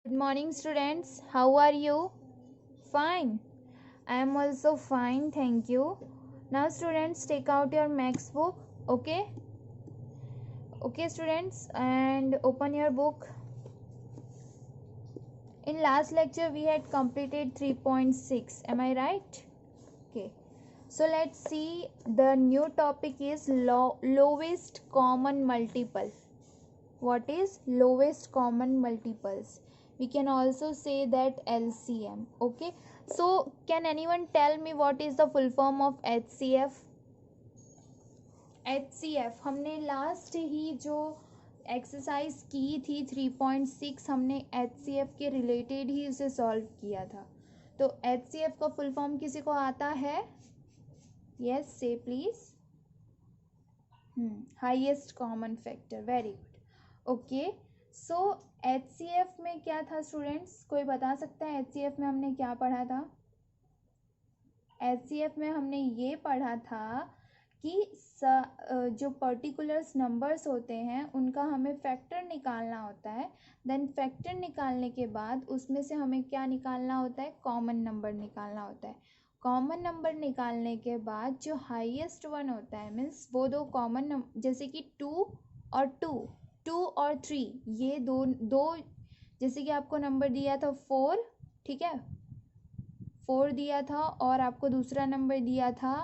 Good morning, students. How are you? Fine. I am also fine, thank you. Now, students, take out your max book. Okay? Okay, students, and open your book. In last lecture, we had completed 3.6. Am I right? Okay. So, let's see. The new topic is lowest common multiple. What is lowest common multiples? We can also say that LCM. Okay, so can anyone tell me what is the full form of HCF? HCF हमने last ही जो exercise की थी 3.6 हमने HCF के related ही उसे solve किया था. तो HCF का फुल फॉर्म किसी को आता है? यस, से please. Highest common factor. Very good. Okay, so HCF में क्या था स्टूडेंट्स? कोई बता सकता है HCF में हमने क्या पढ़ा था? HCF में हमने ये पढ़ा था कि जो पर्टिकुलर्स नंबर्स होते हैं उनका हमें फैक्टर निकालना होता है. देन फैक्टर निकालने के बाद उसमें से हमें क्या निकालना होता है? कॉमन नंबर निकालना होता है. कॉमन नंबर निकालने के बाद जो हाईएस्ट वन होता है, मीन्स वो दो कॉमन नंबर, जैसे कि 2 और 3, ये दो जैसे कि आपको नंबर दिया था 4, ठीक है, 4 दिया था और आपको दूसरा नंबर दिया था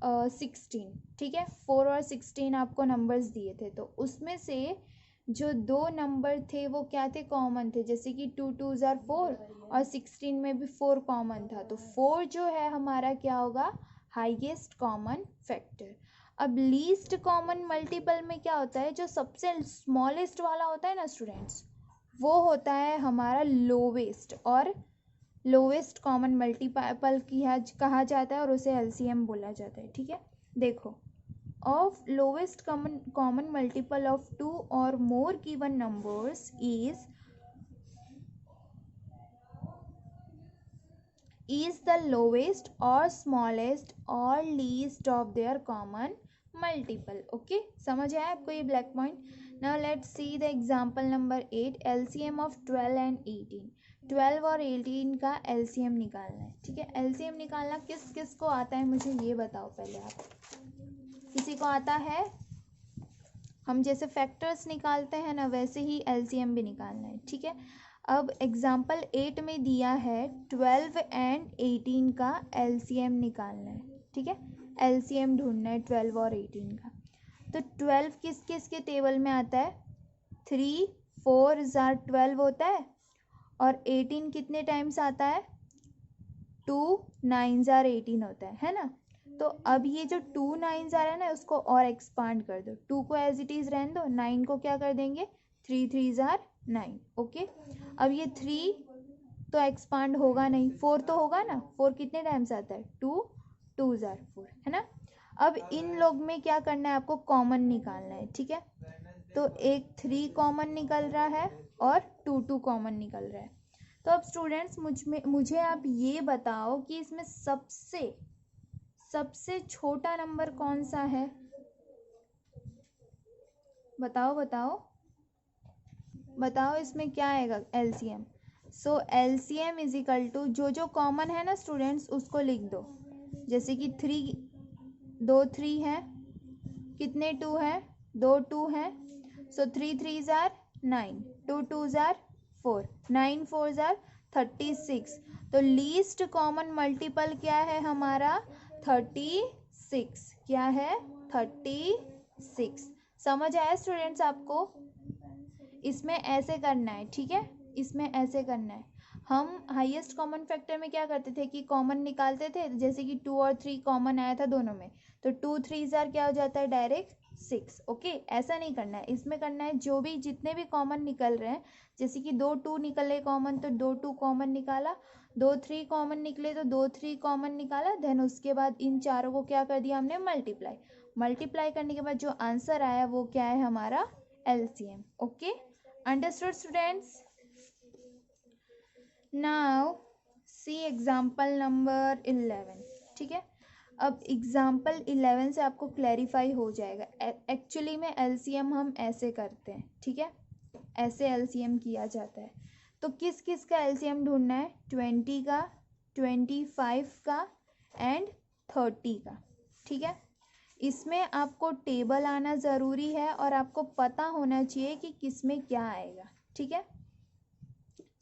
16, ठीक है. 4 और 16 आपको नंबर्स दिए थे, तो उसमें से जो दो नंबर थे वो क्या थे? कॉमन थे. जैसे कि 2 2s are 4 और 16 में भी 4 कॉमन था, तो 4 जो है हमारा क्या होगा? Highest common factor. अब लीस्ट कॉमन मल्टीपल में क्या होता है? जो सबसे स्मॉलेस्ट वाला होता है ना स्टूडेंट्स, वो होता है हमारा लोवेस्ट, और लोवेस्ट कॉमन मल्टीपल कहा जाता है और उसे LCM बोला जाता है. ठीक है, देखो, of lowest common multiple of two or more given numbers is the lowest or smallest or least of their common multiple. Okay, समझ आया आपको ये black point? Now let's see the example number 8. LCM of 12 and 18. 12 और 18 का LCM निकालना है. ठीक है, LCM निकालना किस किस को आता है मुझे ये बताओ पहले आप. किसी को आता है? हम जैसे फैक्टर्स निकालते हैं ना, वैसे ही LCM भी निकालना है. ठीक है, अब एग्जाम्पल 8 में दिया है 12 एंड 18 का LCM निकालना है. ठीक है, LCM ढूंढना है 12 और 18 का. तो 12 किस किस के टेबल में आता है? 3 4 जार 12 होता है, और 18 कितने टाइम्स आता है? 2 9 जार 18 होता है ना. तो अब ये जो 2 9 आ रहा है ना, उसको और एक्सपांड कर दो. 2 को एज इट इज रहने दो, 9 को क्या कर देंगे? 3 3 जार 9. ओके, अब ये 3 तो एक्सपांड होगा नहीं, 4 तो होगा ना. 4 कितने टाइम्स आता है? 2 2 जार 4, है ना. अब इन लोग में क्या करना है? आपको कॉमन निकालना है. ठीक है, तो एक 3 कॉमन निकल रहा है और 2 2 कॉमन निकल रहा है. तो अब स्टूडेंट्स मुझे आप ये बताओ कि इसमें सबसे छोटा नंबर कौन सा है? बताओ बताओ बताओ, इसमें क्या आएगा LCM? So LCM is equal to जो कॉमन है ना स्टूडेंट्स, उसको लिख दो. जैसे कि 3, 2 3 है, कितने 2 है? 2 2 है. सो 3 3 जार 9, 2 2 जार 4, 9 4 जार 36. तो लीस्ट कॉमन मल्टीपल क्या है हमारा? 36. क्या है? 36. समझ आया स्टूडेंट्स आपको? इसमें ऐसे करना है. ठीक है, इसमें ऐसे करना है. हम हाईएस्ट कॉमन फैक्टर में क्या करते थे कि कॉमन निकालते थे. जैसे कि 2 और 3 कॉमन आया था दोनों में, तो 2 3 जार क्या हो जाता है? डायरेक्ट 6. ओके, ऐसा नहीं करना है. इसमें करना है जो भी जितने भी कॉमन निकल रहे हैं, जैसे कि 2 2 निकले कॉमन, तो 2 2 कॉमन निकाला. 2 3 कॉमन निकले तो 2 3 कॉमन निकाला. देन उसके बाद इन चारों को क्या कर दिया हमने? मल्टीप्लाई करने के बाद जो आंसर आया वो क्या है हमारा? LCM. Okay, understood students? Now see example number 11. ठीक है, अब एग्जाम्पल 11 से आपको क्लैरिफाई हो जाएगा. एक्चुअली में LCM हम ऐसे करते हैं. ठीक है, ऐसे LCM किया जाता है. तो किस किस का एलसीएम ढूंढना है? 20 का, 25 का एंड 30 का। ठीक है, इसमें आपको टेबल आना ज़रूरी है और आपको पता होना चाहिए कि किस में क्या आएगा। ठीक है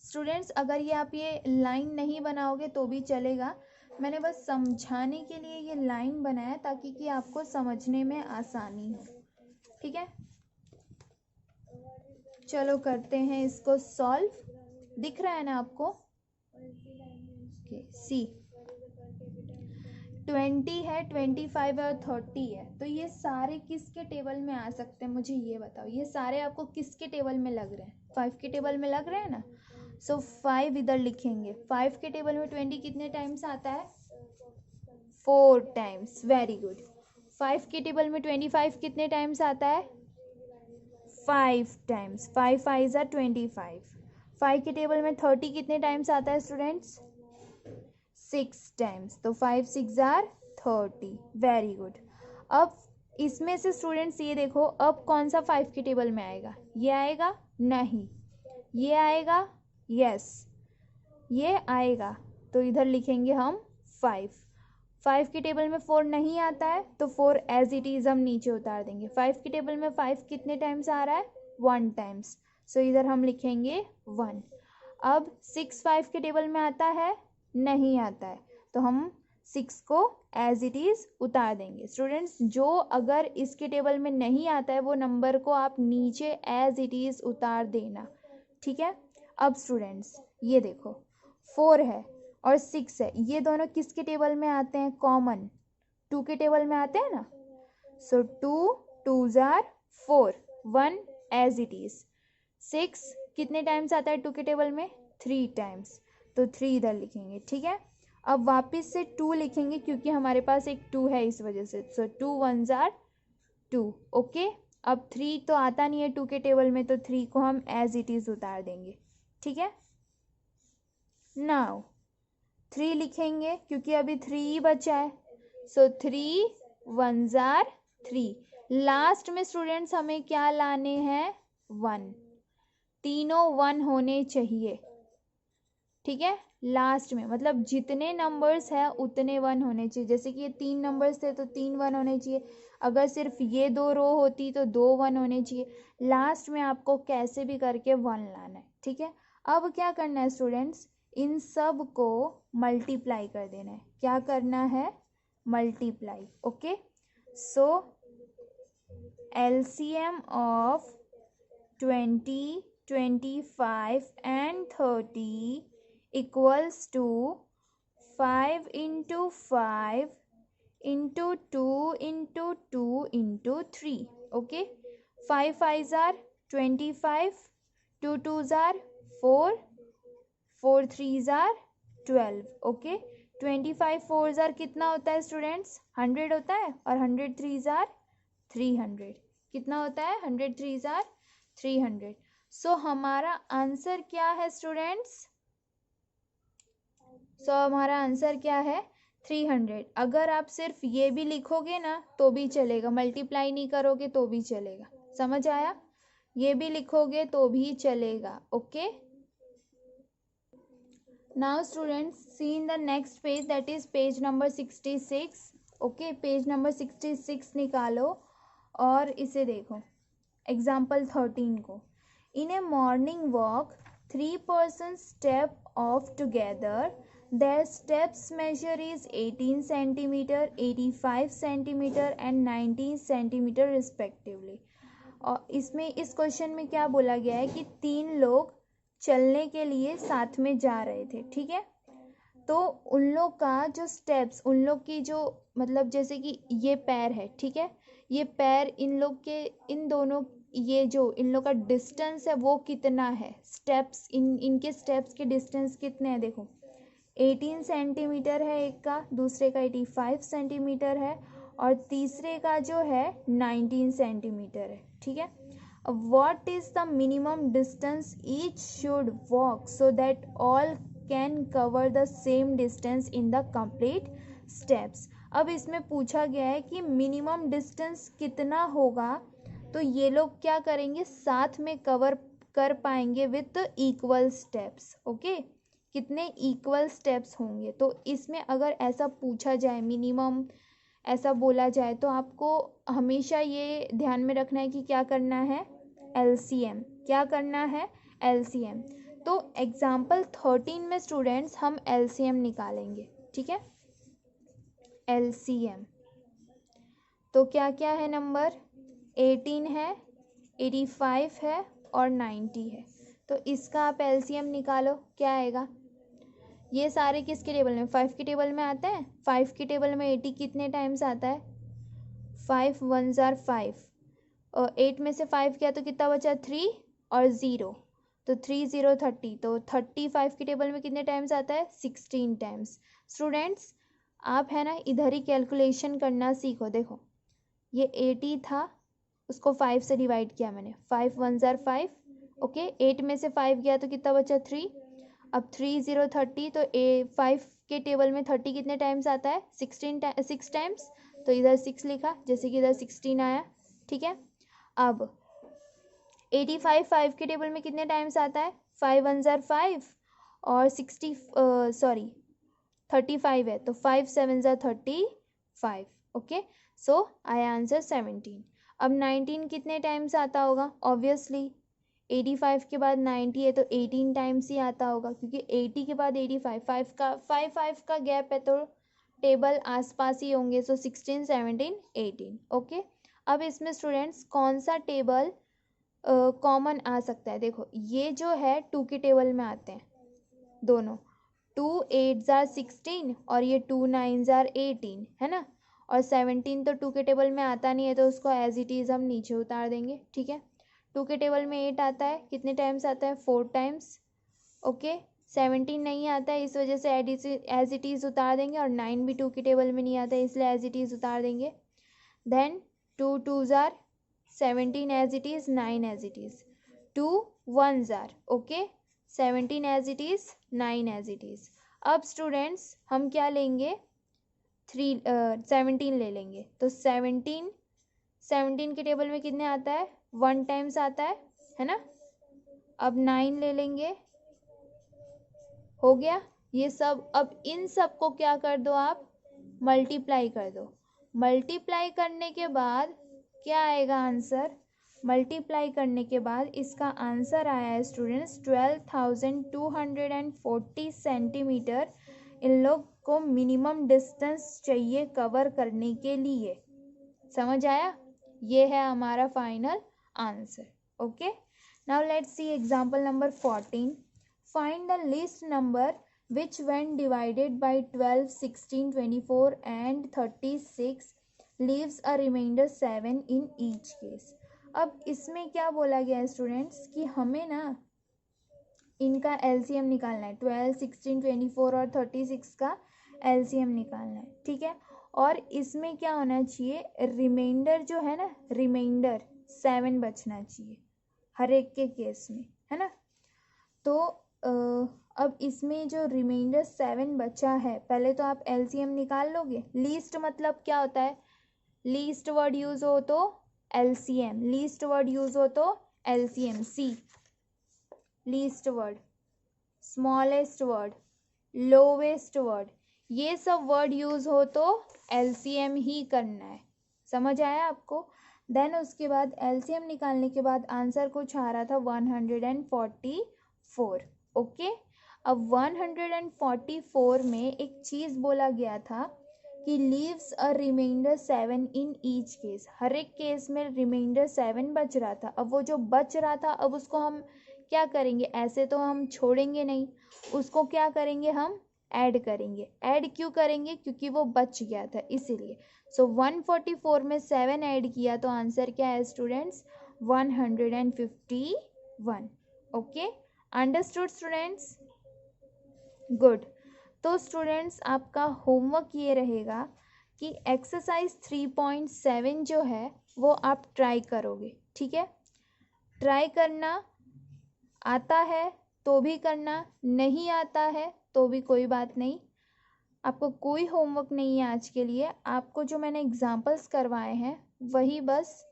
स्टूडेंट्स, अगर ये आप ये लाइन नहीं बनाओगे तो भी चलेगा, मैंने बस समझाने के लिए ये लाइन बनाया ताकि कि आपको समझने में आसानी हो। ठीक है, चलो करते हैं इसको सॉल्व। दिख रहा है ना आपको? सी 20 है, 25 है और 30 है, तो ये सारे किसके टेबल में आ सकते हैं? मुझे ये बताओ, ये सारे आपको किसके टेबल में लग रहे हैं? 5 के टेबल में लग रहे हैं ना। सो 5 इधर लिखेंगे। 5 के टेबल में 20 कितने टाइम्स आता है? 4 टाइम्स। Very good. 5 के टेबल में 25 कितने टाइम्स आता है? 5 टाइम्स। 5 5 are 25। 5 के टेबल में 30 कितने टाइम्स आता है स्टूडेंट्स? 6 टाइम्स। तो 5 6 are 30। Very good. अब इसमें से स्टूडेंट्स ये देखो, अब कौन सा 5 के टेबल में आएगा? ये आएगा? नहीं। ये आएगा? यस, ये आएगा। तो इधर लिखेंगे हम 5। 5 के टेबल में 4 नहीं आता है तो 4 एज इट इज़ हम नीचे उतार देंगे। 5 के टेबल में 5 कितने टाइम्स आ रहा है? 1 टाइम्स। सो इधर हम लिखेंगे 1। अब 6 5 के टेबल में आता है? नहीं आता है, तो हम 6 को एज इट इज़ उतार देंगे। स्टूडेंट्स, जो अगर इसके टेबल में नहीं आता है वो नंबर को आप नीचे एज इट इज़ उतार देना। ठीक है, अब स्टूडेंट्स ये देखो 4 है और 6 है, ये दोनों किसके टेबल में आते हैं? कॉमन 2 के टेबल में आते हैं ना। So 2 2s are 4, 1 as it is. 6 कितने टाइम्स आता है 2 के टेबल में? 3 टाइम्स। तो 3 इधर लिखेंगे। ठीक है, अब वापस से 2 लिखेंगे क्योंकि हमारे पास एक 2 है इस वजह से। सो 2 1s are 2। ओके, अब 3 तो आता नहीं है 2 के टेबल में, तो 3 को हम एज इट इज उतार देंगे। ठीक है, नाउ 3 लिखेंगे क्योंकि अभी 3 ही बचा है। सो 3 1s are 3। लास्ट में स्टूडेंट्स हमें क्या लाने हैं? 1। तीनों 1 होने चाहिए। ठीक है, लास्ट में मतलब जितने नंबर्स है उतने 1 होने चाहिए। जैसे कि ये 3 नंबर्स थे तो 3 1 होने चाहिए। अगर सिर्फ ये 2 रो होती तो 2 1 होने चाहिए। लास्ट में आपको कैसे भी करके 1 लाना है। ठीक है, अब क्या करना है स्टूडेंट्स? इन सब को मल्टीप्लाई कर देना है। क्या करना है? Multiply. Okay, so LCM of 20 25 and 30 equals to 5 into 5 into 2 into 2 into 3. Okay, 5 5s are 25, 2 2s are 4, 4 3s are 12. Okay, 25 4s are कितना होता है स्टूडेंट्स? 100 होता है और 100 3s are 300। कितना होता है? 100 3s are 300। सो हमारा आंसर क्या है स्टूडेंट्स? हमारा आंसर क्या है? 300। अगर आप सिर्फ ये भी लिखोगे ना तो भी चलेगा, मल्टीप्लाई नहीं करोगे तो भी चलेगा। समझ आया? ये भी लिखोगे तो भी चलेगा। Okay, now students see in the next page, that is page number 66। Okay, page number 66 निकालो और इसे देखो, एग्जाम्पल 13 को। In a morning walk, 3 persons step off together. Their steps measure is 18 centimeter, 85 centimeter and 19 centimeter respectively. और इसमें इस question में क्या बोला गया है कि 3 लोग चलने के लिए साथ में जा रहे थे। ठीक है, तो उन लोग का जो स्टेप्स, उन लोग की जो मतलब जैसे कि ये पैर है, ठीक है, ये पैर इन लोग के, इन दोनों, ये जो इन लोग का डिस्टेंस है वो कितना है? स्टेप्स, इनके स्टेप्स के डिस्टेंस कितने हैं? देखो 18 सेंटीमीटर है एक का, दूसरे का 85 सेंटीमीटर है और तीसरे का जो है 19 सेंटीमीटर है। ठीक है, what is the minimum distance each should walk so that all can cover the same distance in the complete steps. अब इसमें पूछा गया है कि मिनिमम डिस्टेंस कितना होगा, तो ये लोग क्या करेंगे? साथ में कवर कर पाएंगे विथ इक्वल स्टेप्स। ओके, कितने इक्वल स्टेप्स होंगे। तो इसमें अगर ऐसा पूछा जाए, मिनिमम ऐसा बोला जाए, तो आपको हमेशा ये ध्यान में रखना है कि क्या करना है, एलसीएम। क्या करना है, एलसीएम। तो एग्जाम्पल 13 में स्टूडेंट्स हम एलसीएम निकालेंगे, ठीक है। एलसीएम तो क्या क्या है नंबर, 18 है, 85 है और 90 है। तो इसका आप एलसीएम निकालो, क्या आएगा। ये सारे किसके टेबल में, 5 के टेबल में आते हैं। 5 के टेबल में 80 कितने टाइम्स आता है, 5 1 जार 5, और 8 में से 5 किया तो कितना बचा, 3 और 0, तो 3 0 30, तो 35 के टेबल में कितने टाइम्स आता है, 16 टाइम्स। स्टूडेंट्स आप है ना इधर ही कैलकुलेशन करना सीखो। देखो ये 80 था, उसको 5 से डिवाइड किया मैंने, 5 1 जार 5, ओके। 8 में से 5 गया तो कितना बचा, 3। अब 3 0 30, तो 5 के टेबल में 30 कितने टाइम्स आता है, 6 टाइम्स, तो इधर 6 लिखा, जैसे कि इधर 16 आया, ठीक है। अब 85 5 के टेबल में कितने टाइम्स आता है, 5 1 जार 5 और 35 है, तो 5 7 jar 35, okay. So I answer 17। अब 19 कितने टाइम्स आता होगा, ऑब्वियसली 85 के बाद 90 है तो 18 टाइम्स ही आता होगा, क्योंकि 80 के बाद 85, 5 का गैप है, तो टेबल आसपास ही होंगे। सो 16 17 18, ओके। अब इसमें स्टूडेंट्स कौन सा टेबल कॉमन आ सकता है, देखो ये जो है 2 के टेबल में आते हैं दोनों, 2 8 जार 16 और ये 2 9 जार 18, है ना। और 17 तो 2 के टेबल में आता नहीं है, तो उसको एज इट इज़ हम नीचे उतार देंगे, ठीक है। 2 के टेबल में 8 आता है, कितने टाइम्स आता है, 4 टाइम्स, ओके। 17 नहीं आता है, इस वजह से एज इट इज़ उतार देंगे, और 9 भी 2 के टेबल में नहीं आता है, इसलिए एज इट इज़ उतार देंगे। देन 2 2 जार 17 as it is, 9 as it is, 2 1 जार, okay, 17 as it is, 9 as it is. अब स्टूडेंट्स हम क्या लेंगे, 17 ले लेंगे, तो 17 के टेबल में कितने आता है, 1 टाइम्स आता है ना। अब 9 ले लेंगे, हो गया ये सब। अब इन सब को क्या कर दो आप, मल्टीप्लाई कर दो। मल्टीप्लाई करने के बाद क्या आएगा आंसर, मल्टीप्लाई करने के बाद इसका आंसर आया है स्टूडेंट्स 12,240 सेंटीमीटर। इन लोग को मिनिमम डिस्टेंस चाहिए कवर करने के लिए, समझ आया। ये है हमारा final answer, okay. Now let's see example number 14। Find the least number which when divided by 12 16 24 and 36 leaves a remainder 7 in each case। अब इसमें क्या बोला गया है स्टूडेंट्स कि हमें ना इनका एलसीएम निकालना है, 12 16 24 और 36 का एलसीएम निकालना है, ठीक है। और इसमें क्या होना चाहिए, रिमाइंडर जो है ना, रिमाइंडर 7 बचना चाहिए हर एक के केस में, है ना। तो अब इसमें जो रिमाइंडर 7 बचा है, पहले तो आप एलसीएम निकाल लोगे। लीस्ट मतलब क्या होता है, लीस्ट वर्ड यूज हो तो एलसीएम, लीस्ट वर्ड यूज हो तो LCM. See least word, smallest word, lowest word, ये सब वर्ड यूज हो तो एलसीएम ही करना है, समझ आया आपको। देन उसके बाद एलसीएम निकालने के बाद आंसर कुछ आ रहा था 144, ओके। अब 144 में एक चीज बोला गया था कि leaves a reminder 7 in each case, हर एक केस में रिमाइंडर 7 बच रहा था। अब वो जो बच रहा था, अब उसको हम क्या करेंगे, ऐसे तो हम छोड़ेंगे नहीं, उसको क्या करेंगे, हम ऐड करेंगे। ऐड क्यों करेंगे, क्योंकि वो बच गया था इसीलिए। सो 144 में 7 ऐड किया तो आंसर क्या है students, 151, okay. Understood students, good. तो स्टूडेंट्स आपका होमवर्क ये रहेगा कि एक्सरसाइज 3.7 जो है वो आप ट्राई करोगे, ठीक है। ट्राई करना, आता है तो भी करना, नहीं आता है तो भी कोई बात नहीं, आपको कोई होमवर्क नहीं है आज के लिए। आपको जो मैंने एग्जाम्पल्स करवाए हैं वही बस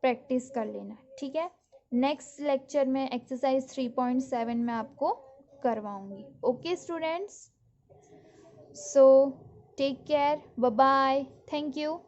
प्रैक्टिस कर लेना, ठीक है। नेक्स्ट लेक्चर में एक्सरसाइज 3.7 में आपको करवाऊंगी. Okay students, so take care, bye bye, thank you.